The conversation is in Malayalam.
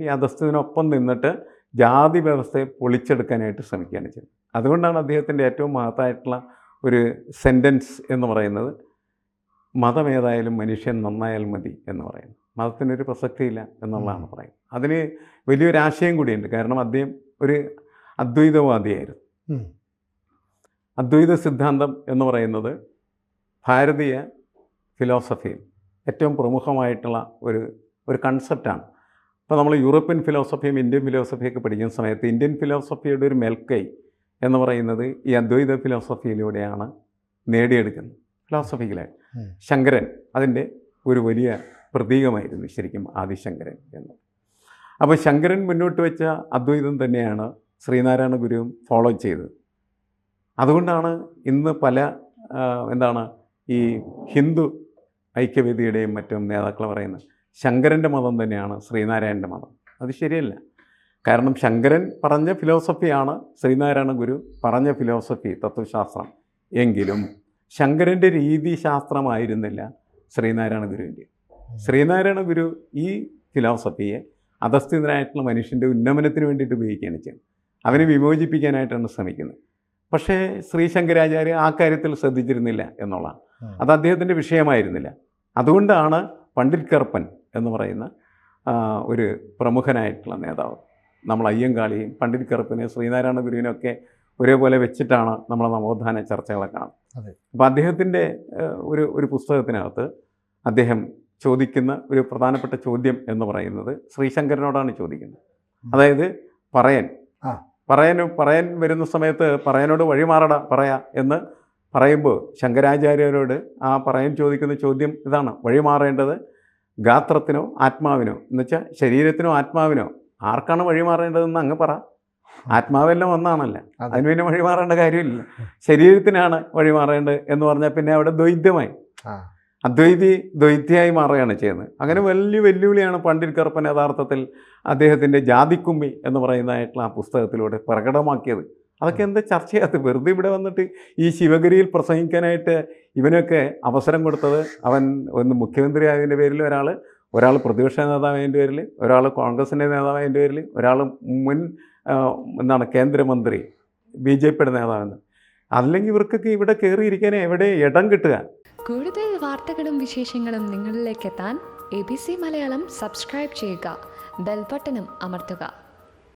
ഈ അധസ്ഥിതിനൊപ്പം നിന്നിട്ട് ജാതി വ്യവസ്ഥയെ പൊളിച്ചെടുക്കാനായിട്ട് ശ്രമിക്കുകയാണ് ചെയ്യുന്നത്. അതുകൊണ്ടാണ് അദ്ദേഹത്തിൻ്റെ ഏറ്റവും മഹത്തായിട്ടുള്ള ഒരു സെൻറ്റൻസ് എന്ന് പറയുന്നത്, മതമേതായാലും മനുഷ്യൻ നന്നായാൽ മതി എന്ന് പറയുന്നത്. മതത്തിനൊരു പ്രസക്തിയില്ല എന്നുള്ളതാണ് പറയുന്നത്. അതിന് വലിയൊരു ആശയം കൂടിയുണ്ട്. കാരണം അദ്ദേഹം ഒരു അദ്വൈതവാദിയായിരുന്നു. അദ്വൈത സിദ്ധാന്തം എന്ന് പറയുന്നത് ഭാരതീയ ഫിലോസഫിയിൽ ഏറ്റവും പ്രമുഖമായിട്ടുള്ള ഒരു കൺസെപ്റ്റാണ്. ഇപ്പോൾ നമ്മൾ യൂറോപ്യൻ ഫിലോസഫിയും ഇന്ത്യൻ ഫിലോസഫിയൊക്കെ പഠിക്കുന്ന സമയത്ത് ഇന്ത്യൻ ഫിലോസഫിയുടെ ഒരു മേൽക്കൈ എന്ന് പറയുന്നത് ഈ അദ്വൈത ഫിലോസഫിയിലൂടെയാണ് നേടിയെടുക്കുന്നത്. ഫിലോസഫിക്കലായി ശങ്കരൻ അതിൻ്റെ ഒരു വലിയ പ്രതീകമായിരുന്നു ശരിക്കും ആദിശങ്കരൻ എന്ന്. അപ്പോൾ ശങ്കരൻ മുന്നോട്ട് വെച്ച അദ്വൈതം തന്നെയാണ് ശ്രീനാരായണ ഗുരുവും ഫോളോ ചെയ്തത്. അതുകൊണ്ടാണ് ഇന്ന് പല ഈ ഹിന്ദു ഐക്യവേദിയുടെയും മറ്റും നേതാക്കൾ പറയുന്നത് ശങ്കരൻ്റെ മതം തന്നെയാണ് ശ്രീനാരായണൻ്റെ മതം. അത് ശരിയല്ല. കാരണം ശങ്കരൻ പറഞ്ഞ ഫിലോസഫിയാണ് ശ്രീനാരായണ ഗുരു പറഞ്ഞ ഫിലോസഫി, തത്വശാസ്ത്രം. എങ്കിലും ശങ്കരൻ്റെ രീതിശാസ്ത്രമായിരുന്നില്ല ശ്രീനാരായണ ഗുരുവിൻ്റെ. ശ്രീനാരായണ ഗുരു ഈ ഫിലോസഫിയെ അധസ്ഥിതനായിട്ടുള്ള മനുഷ്യൻ്റെ ഉന്നമനത്തിന് വേണ്ടിയിട്ട് ഉപയോഗിക്കുകയാണ് ചെയ്യുന്നത്. അവനെ വിമോചിപ്പിക്കാനായിട്ടാണ് ശ്രമിക്കുന്നത്. പക്ഷേ ശ്രീ ശങ്കരാചാര്യ ആ കാര്യത്തിൽ ശ്രദ്ധിച്ചിരുന്നില്ല എന്നുള്ളതാണ്. അത് അദ്ദേഹത്തിൻ്റെ വിഷയമായിരുന്നില്ല. അതുകൊണ്ടാണ് പണ്ഡിറ്റ് കറുപ്പൻ എന്ന് പറയുന്ന ഒരു പ്രമുഖനായിട്ടുള്ള നേതാവ്, നമ്മൾ അയ്യങ്കാളിയും പണ്ഡിറ്റ് കറുപ്പനെയും ശ്രീനാരായണ ഗുരുവിനൊക്കെ ഒരേപോലെ വെച്ചിട്ടാണ് നമ്മളെ നവോത്ഥാന ചർച്ചകളൊക്കെ കാണുന്നത്. അപ്പോൾ അദ്ദേഹത്തിൻ്റെ ഒരു പുസ്തകത്തിനകത്ത് അദ്ദേഹം ചോദിക്കുന്ന ഒരു പ്രധാനപ്പെട്ട ചോദ്യം എന്ന് പറയുന്നത് ശ്രീശങ്കരനോടാണ് ചോദിക്കുന്നത്. അതായത് പറയാൻ വരുന്ന സമയത്ത് പറയനോട് വഴിമാറടാ പറയാ എന്ന് പറയുമ്പോൾ ശങ്കരാചാര്യരോട് ആ പറയാൻ ചോദിക്കുന്ന ചോദ്യം ഇതാണ്: വഴിമാറേണ്ടത് ഗാത്രത്തിനോ ആത്മാവിനോ, എന്നുവെച്ചാൽ ശരീരത്തിനോ ആത്മാവിനോ, ആർക്കാണ് വഴിമാറേണ്ടതെന്ന് അങ്ങ് പറ. ആത്മാവെല്ലാം ഒന്നാണല്ലോ, അതിന് പിന്നെ വഴിമാറേണ്ട കാര്യമില്ല. ശരീരത്തിനാണ് വഴിമാറേണ്ടത് എന്ന് പറഞ്ഞാൽ പിന്നെ അവിടെ ദ്വൈത്യമായി, ദ്വൈത്യമായി മാറുകയാണ് ചെയ്യുന്നത്. അങ്ങനെ വലിയ വെല്ലുവിളിയാണ് പണ്ഡിറ്റ് കറുപ്പൻ യഥാർത്ഥത്തിൽ അദ്ദേഹത്തിൻ്റെ ജാതിക്കുമ്മി എന്ന് പറയുന്നതായിട്ടുള്ള ആ പുസ്തകത്തിലൂടെ പ്രകടമാക്കിയത്. അതൊക്കെ എന്താ ചർച്ച ചെയ്യാത്തത്? വെറുതെ ഇവിടെ വന്നിട്ട് ഈ ശിവഗിരിയിൽ പ്രസംഗിക്കാനായിട്ട് ഇവനൊക്കെ അവസരം കൊടുത്തത്, അവൻ ഒന്ന് മുഖ്യമന്ത്രി ആയതിൻ്റെ പേരിൽ, ഒരാൾ പ്രതിപക്ഷ നേതാവിൻ്റെ പേരിൽ, ഒരാൾ കോൺഗ്രസിൻ്റെ നേതാവിൻ്റെ പേരിൽ, ഒരാൾ മുൻ കേന്ദ്രമന്ത്രി BJPയുടെ നേതാവെന്ന്. അല്ലെങ്കിൽ ഇവർക്കൊക്കെ ഇവിടെ കയറിയിരിക്കാനേ എവിടെ ഇടം കിട്ടുക? കൂടുതൽ വാർത്തകളും വിശേഷങ്ങളും നിങ്ങളിലേക്ക് എത്താൻ ABC മലയാളം സബ്സ്ക്രൈബ് ചെയ്യുക, ബെൽ ബട്ടണും അമർത്തുക.